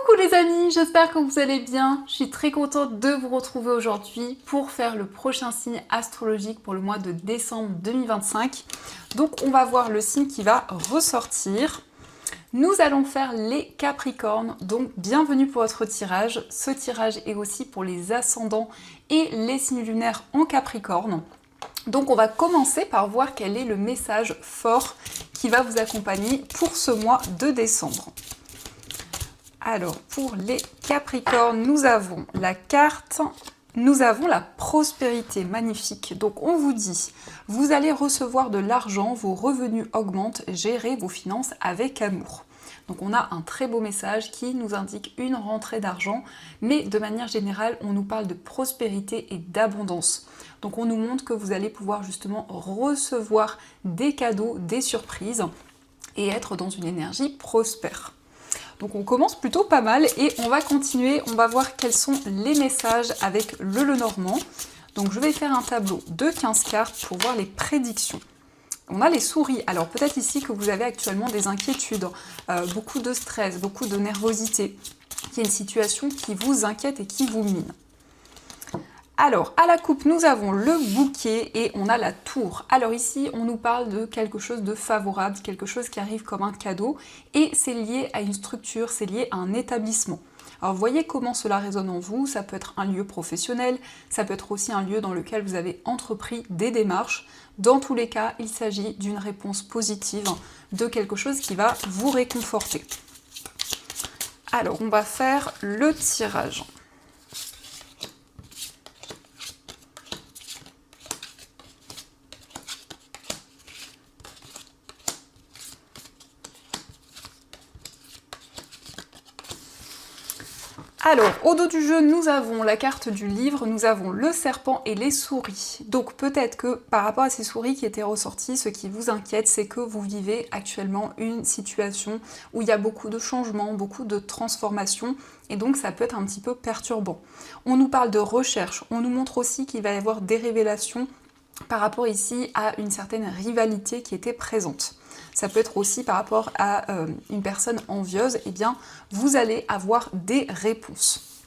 Coucou les amis, j'espère que vous allez bien. Je suis très contente de vous retrouver aujourd'hui pour faire le prochain signe astrologique pour le mois de décembre 2025. Donc on va voir le signe qui va ressortir. Nous allons faire les Capricornes, donc bienvenue pour votre tirage. Ce tirage est aussi pour les ascendants et les signes lunaires en Capricorne. Donc on va commencer par voir quel est le message fort qui va vous accompagner pour ce mois de décembre. Alors, pour les Capricornes, nous avons la carte, nous avons la prospérité, magnifique. Donc, on vous dit, vous allez recevoir de l'argent, vos revenus augmentent, gérez vos finances avec amour. Donc, on a un très beau message qui nous indique une rentrée d'argent, mais de manière générale, on nous parle de prospérité et d'abondance. Donc, on nous montre que vous allez pouvoir justement recevoir des cadeaux, des surprises et être dans une énergie prospère. Donc on commence plutôt pas mal et on va continuer, on va voir quels sont les messages avec le Lenormand. Donc je vais faire un tableau de 15 cartes pour voir les prédictions. On a les souris, alors peut-être ici que vous avez actuellement des inquiétudes, beaucoup de stress, beaucoup de nervosité, qu'il y a une situation qui vous inquiète et qui vous mine. Alors, à la coupe, nous avons le bouquet et on a la tour. Alors ici, on nous parle de quelque chose de favorable, quelque chose qui arrive comme un cadeau, et c'est lié à une structure, c'est lié à un établissement. Alors, voyez comment cela résonne en vous, ça peut être un lieu professionnel, ça peut être aussi un lieu dans lequel vous avez entrepris des démarches. Dans tous les cas, il s'agit d'une réponse positive, de quelque chose qui va vous réconforter. Alors, on va faire le tirage. Alors, au dos du jeu, nous avons la carte du livre, nous avons le serpent et les souris. Donc peut-être que par rapport à ces souris qui étaient ressorties, ce qui vous inquiète, c'est que vous vivez actuellement une situation où il y a beaucoup de changements, beaucoup de transformations, et donc ça peut être un petit peu perturbant. On nous parle de recherche, on nous montre aussi qu'il va y avoir des révélations par rapport ici à une certaine rivalité qui était présente. Ça peut être aussi par rapport à une personne envieuse, eh bien, vous allez avoir des réponses.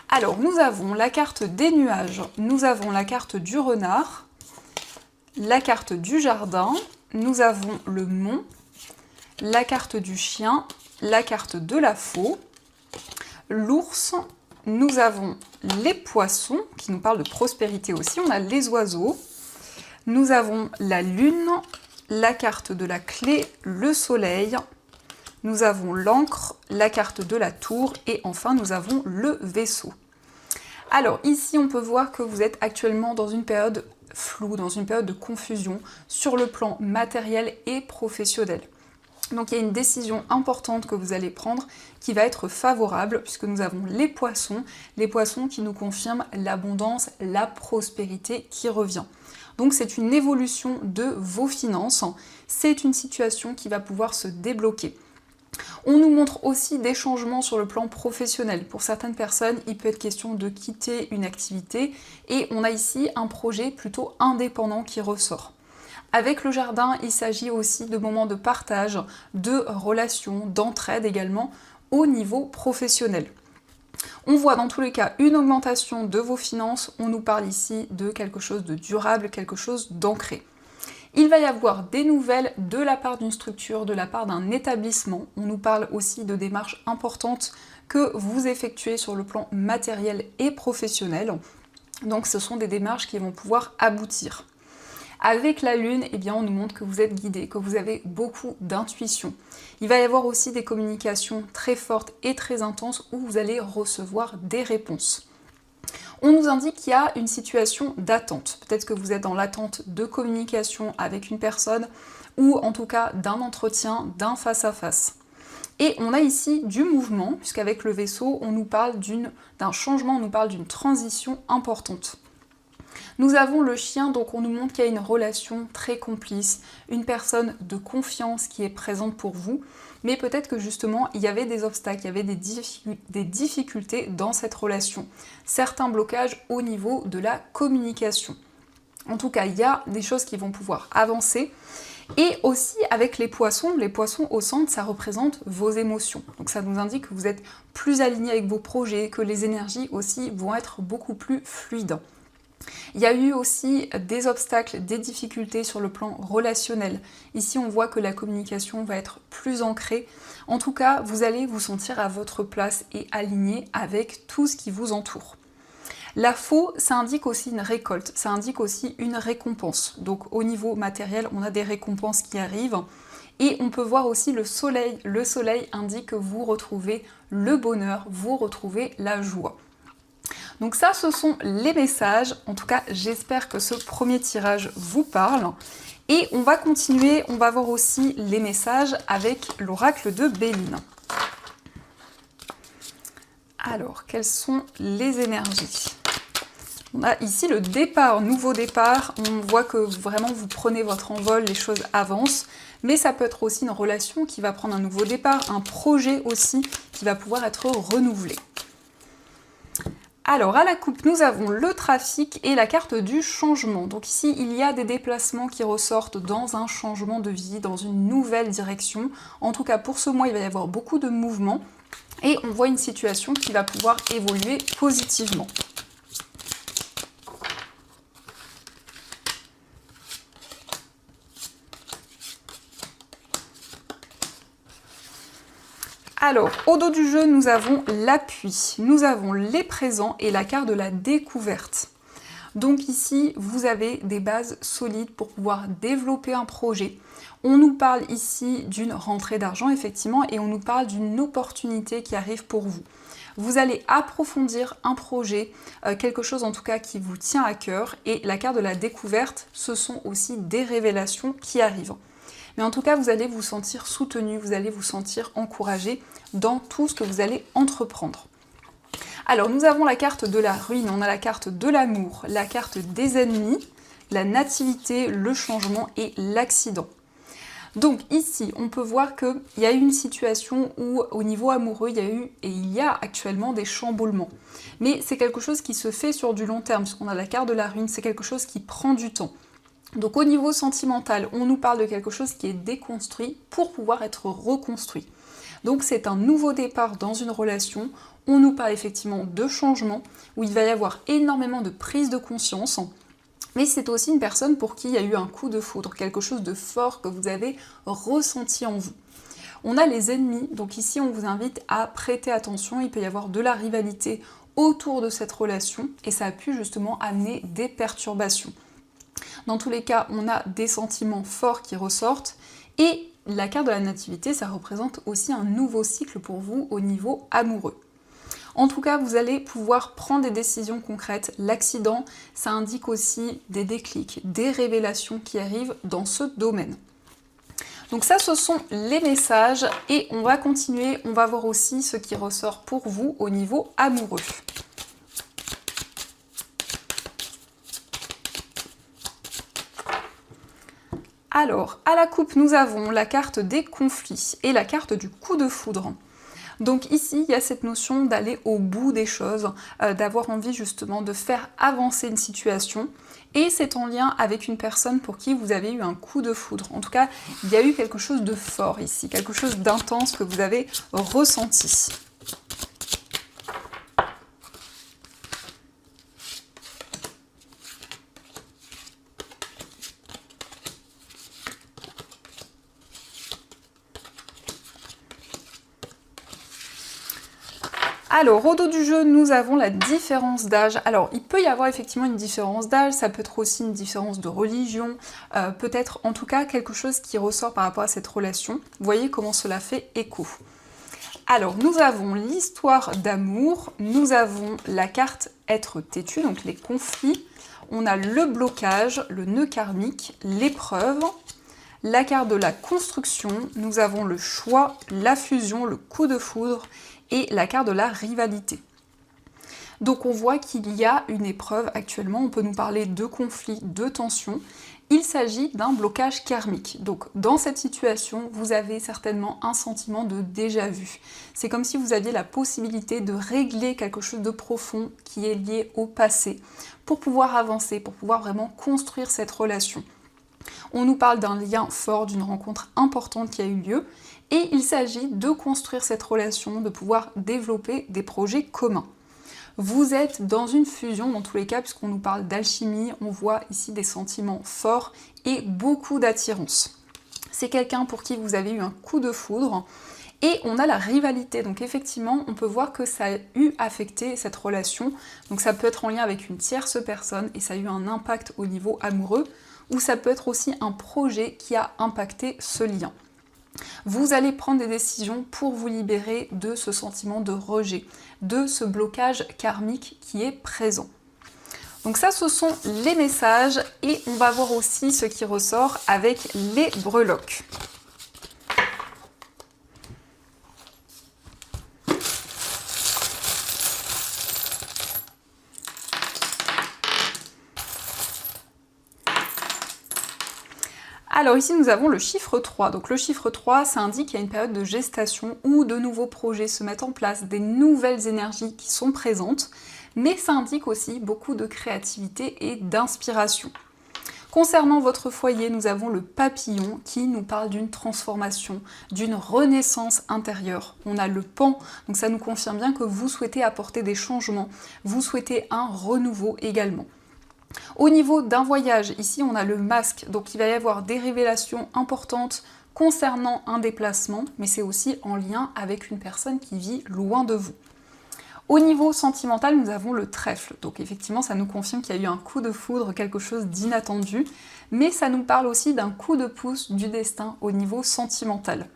Alors, nous avons la carte des nuages, nous avons la carte du renard, la carte du jardin, nous avons le mont, la carte du chien, la carte de la faux, l'ours, nous avons les poissons, qui nous parlent de prospérité aussi, on a les oiseaux, nous avons la lune, la carte de la clé, le soleil, nous avons l'encre, la carte de la tour et enfin nous avons le vaisseau. Alors ici on peut voir que vous êtes actuellement dans une période floue, dans une période de confusion sur le plan matériel et professionnel. Donc il y a une décision importante que vous allez prendre qui va être favorable puisque nous avons les poissons qui nous confirment l'abondance, la prospérité qui revient. Donc c'est une évolution de vos finances, c'est une situation qui va pouvoir se débloquer. On nous montre aussi des changements sur le plan professionnel. Pour certaines personnes, il peut être question de quitter une activité et on a ici un projet plutôt indépendant qui ressort. Avec le jardin, il s'agit aussi de moments de partage, de relations, d'entraide également au niveau professionnel. On voit dans tous les cas une augmentation de vos finances, on nous parle ici de quelque chose de durable, quelque chose d'ancré. Il va y avoir des nouvelles de la part d'une structure, de la part d'un établissement. On nous parle aussi de démarches importantes que vous effectuez sur le plan matériel et professionnel. Donc ce sont des démarches qui vont pouvoir aboutir. Avec la lune, eh bien, on nous montre que vous êtes guidé, que vous avez beaucoup d'intuition. Il va y avoir aussi des communications très fortes et très intenses où vous allez recevoir des réponses. On nous indique qu'il y a une situation d'attente. Peut-être que vous êtes dans l'attente de communication avec une personne ou en tout cas d'un entretien, d'un face-à-face. Et on a ici du mouvement, puisqu'avec le vaisseau, on nous parle d'un changement, on nous parle d'une transition importante. Nous avons le chien, donc on nous montre qu'il y a une relation très complice, une personne de confiance qui est présente pour vous, mais peut-être que justement il y avait des obstacles, il y avait des difficultés dans cette relation, certains blocages au niveau de la communication. En tout cas, il y a des choses qui vont pouvoir avancer Et aussi avec les poissons au centre, ça représente vos émotions. Donc ça nous indique que vous êtes plus aligné avec vos projets, que les énergies aussi vont être beaucoup plus fluides. Il y a eu aussi des obstacles, des difficultés sur le plan relationnel. Ici, on voit que la communication va être plus ancrée. En tout cas, vous allez vous sentir à votre place et aligné avec tout ce qui vous entoure. La faux, ça indique aussi une récolte, ça indique aussi une récompense. Donc au niveau matériel, on a des récompenses qui arrivent. Et on peut voir aussi le soleil. Le soleil indique que vous retrouvez le bonheur, vous retrouvez la joie. Donc ça, ce sont les messages. En tout cas, j'espère que ce premier tirage vous parle. Et on va continuer, on va voir aussi les messages avec l'oracle de Béline. Alors, quelles sont les énergies? On a ici le départ, nouveau départ. On voit que vraiment vous prenez votre envol, les choses avancent. Mais ça peut être aussi une relation qui va prendre un nouveau départ, un projet aussi qui va pouvoir être renouvelé. Alors, à la coupe, nous avons le trafic et la carte du changement. Donc ici, il y a des déplacements qui ressortent dans un changement de vie, dans une nouvelle direction. En tout cas, pour ce mois, il va y avoir beaucoup de mouvements. Et on voit une situation qui va pouvoir évoluer positivement. Alors, au dos du jeu, nous avons l'appui, nous avons les présents et la carte de la découverte. Donc ici, vous avez des bases solides pour pouvoir développer un projet. On nous parle ici d'une rentrée d'argent, effectivement, et on nous parle d'une opportunité qui arrive pour vous. Vous allez approfondir un projet, quelque chose en tout cas qui vous tient à cœur, et la carte de la découverte, ce sont aussi des révélations qui arrivent. Mais en tout cas, vous allez vous sentir soutenu, vous allez vous sentir encouragé dans tout ce que vous allez entreprendre. Alors, nous avons la carte de la ruine, on a la carte de l'amour, la carte des ennemis, la nativité, le changement et l'accident. Donc ici, on peut voir qu'il y a eu une situation où, au niveau amoureux, il y a eu et il y a actuellement des chamboulements. Mais c'est quelque chose qui se fait sur du long terme, puisqu'on a la carte de la ruine, c'est quelque chose qui prend du temps. Donc au niveau sentimental, on nous parle de quelque chose qui est déconstruit pour pouvoir être reconstruit. Donc c'est un nouveau départ dans une relation, on nous parle effectivement de changement, où il va y avoir énormément de prise de conscience, mais c'est aussi une personne pour qui il y a eu un coup de foudre, quelque chose de fort que vous avez ressenti en vous. On a les ennemis, donc ici on vous invite à prêter attention, il peut y avoir de la rivalité autour de cette relation, et ça a pu justement amener des perturbations. Dans tous les cas, on a des sentiments forts qui ressortent, et la carte de la nativité, ça représente aussi un nouveau cycle pour vous au niveau amoureux. En tout cas, vous allez pouvoir prendre des décisions concrètes. L'accident, ça indique aussi des déclics, des révélations qui arrivent dans ce domaine. Donc ça, ce sont les messages, et on va continuer, on va voir aussi ce qui ressort pour vous au niveau amoureux. Alors, à la coupe, nous avons la carte des conflits et la carte du coup de foudre. Donc ici, il y a cette notion d'aller au bout des choses, d'avoir envie justement de faire avancer une situation. Et c'est en lien avec une personne pour qui vous avez eu un coup de foudre. En tout cas, il y a eu quelque chose de fort ici, quelque chose d'intense que vous avez ressenti. Alors, au dos du jeu, nous avons la différence d'âge. Alors, il peut y avoir effectivement une différence d'âge, ça peut être aussi une différence de religion, peut-être en tout cas quelque chose qui ressort par rapport à cette relation. Vous voyez comment cela fait écho. Alors, nous avons l'histoire d'amour, nous avons la carte être têtu, donc les conflits, on a le blocage, le nœud karmique, l'épreuve, la carte de la construction, nous avons le choix, la fusion, le coup de foudre, et la carte de la rivalité. Donc on voit qu'il y a une épreuve actuellement, on peut nous parler de conflits, de tensions. Il s'agit d'un blocage karmique. Donc dans cette situation, vous avez certainement un sentiment de déjà-vu. C'est comme si vous aviez la possibilité de régler quelque chose de profond qui est lié au passé pour pouvoir avancer, pour pouvoir vraiment construire cette relation. On nous parle d'un lien fort, d'une rencontre importante qui a eu lieu, et il s'agit de construire cette relation, de pouvoir développer des projets communs. Vous êtes dans une fusion dans tous les cas, puisqu'on nous parle d'alchimie, on voit ici des sentiments forts et beaucoup d'attirance. C'est quelqu'un pour qui vous avez eu un coup de foudre, et on a la rivalité, donc effectivement on peut voir que ça a eu affecté cette relation, donc ça peut être en lien avec une tierce personne, et ça a eu un impact au niveau amoureux, ou ça peut être aussi un projet qui a impacté ce lien. Vous allez prendre des décisions pour vous libérer de ce sentiment de rejet, de ce blocage karmique qui est présent. Donc ça, ce sont les messages, et on va voir aussi ce qui ressort avec les breloques. Alors ici nous avons le chiffre 3, donc le chiffre 3 ça indique qu'il y a une période de gestation où de nouveaux projets se mettent en place, des nouvelles énergies qui sont présentes, mais ça indique aussi beaucoup de créativité et d'inspiration. Concernant votre foyer, nous avons le papillon qui nous parle d'une transformation, d'une renaissance intérieure. On a le pan, donc ça nous confirme bien que vous souhaitez apporter des changements, vous souhaitez un renouveau également. Au niveau d'un voyage, ici on a le masque, donc il va y avoir des révélations importantes concernant un déplacement, mais c'est aussi en lien avec une personne qui vit loin de vous. Au niveau sentimental, nous avons le trèfle, donc effectivement ça nous confirme qu'il y a eu un coup de foudre, quelque chose d'inattendu, mais ça nous parle aussi d'un coup de pouce du destin au niveau sentimental.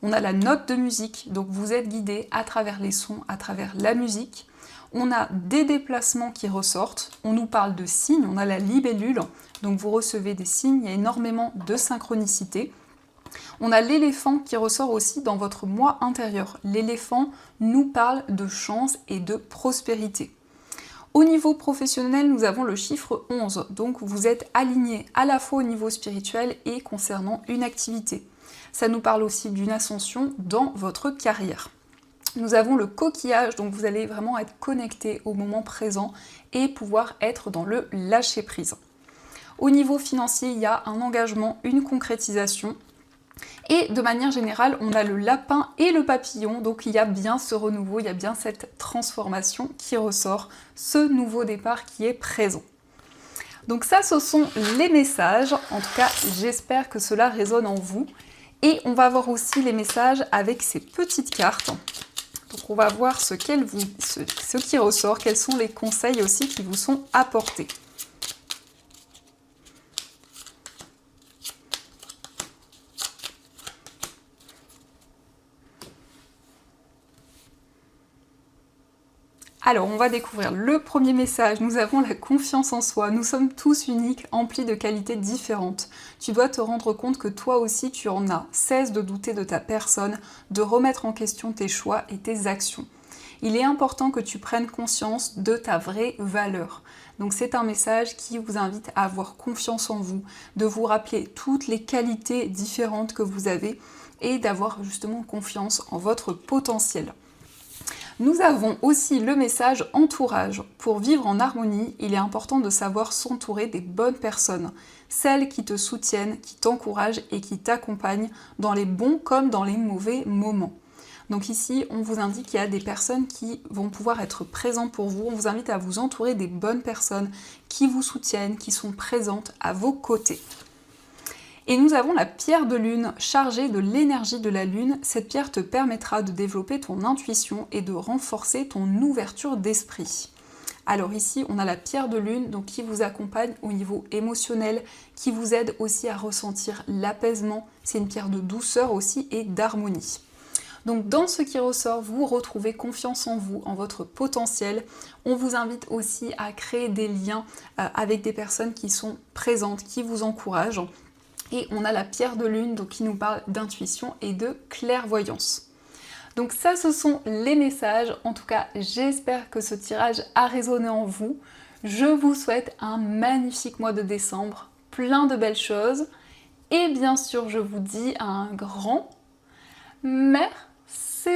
On a la note de musique, donc vous êtes guidé à travers les sons, à travers la musique. On a des déplacements qui ressortent, on nous parle de signes, on a la libellule, donc vous recevez des signes, il y a énormément de synchronicité. On a l'éléphant qui ressort aussi dans votre moi intérieur. L'éléphant nous parle de chance et de prospérité. Au niveau professionnel, nous avons le chiffre 11, donc vous êtes aligné à la fois au niveau spirituel et concernant une activité. Ça nous parle aussi d'une ascension dans votre carrière. Nous avons le coquillage, donc vous allez vraiment être connecté au moment présent et pouvoir être dans le lâcher-prise. Au niveau financier, il y a un engagement, une concrétisation. Et de manière générale, on a le lapin et le papillon, donc il y a bien ce renouveau, il y a bien cette transformation qui ressort, ce nouveau départ qui est présent. Donc ça, ce sont les messages. En tout cas, j'espère que cela résonne en vous. Et on va voir aussi les messages avec ces petites cartes. Donc on va voir ce qui ressort, quels sont les conseils aussi qui vous sont apportés. Alors, on va découvrir le premier message. Nous avons la confiance en soi. Nous sommes tous uniques, emplis de qualités différentes. Tu dois te rendre compte que toi aussi tu en as. Cesse de douter de ta personne, de remettre en question tes choix et tes actions. Il est important que tu prennes conscience de ta vraie valeur. Donc c'est un message qui vous invite à avoir confiance en vous, de vous rappeler toutes les qualités différentes que vous avez et d'avoir justement confiance en votre potentiel. Nous avons aussi le message entourage. Pour vivre en harmonie, il est important de savoir s'entourer des bonnes personnes, celles qui te soutiennent, qui t'encouragent et qui t'accompagnent dans les bons comme dans les mauvais moments. Donc ici, on vous indique qu'il y a des personnes qui vont pouvoir être présentes pour vous. On vous invite à vous entourer des bonnes personnes qui vous soutiennent, qui sont présentes à vos côtés. Et nous avons la pierre de lune, chargée de l'énergie de la lune. Cette pierre te permettra de développer ton intuition et de renforcer ton ouverture d'esprit. Alors ici, on a la pierre de lune donc qui vous accompagne au niveau émotionnel, qui vous aide aussi à ressentir l'apaisement. C'est une pierre de douceur aussi et d'harmonie. Donc dans ce qui ressort, vous retrouvez confiance en vous, en votre potentiel. On vous invite aussi à créer des liens avec des personnes qui sont présentes, qui vous encouragent. Et on a la pierre de lune donc, qui nous parle d'intuition et de clairvoyance. Donc ça, ce sont les messages. En tout cas, j'espère que ce tirage a résonné en vous. Je vous souhaite un magnifique mois de décembre, plein de belles choses. Et bien sûr, je vous dis un grand merci.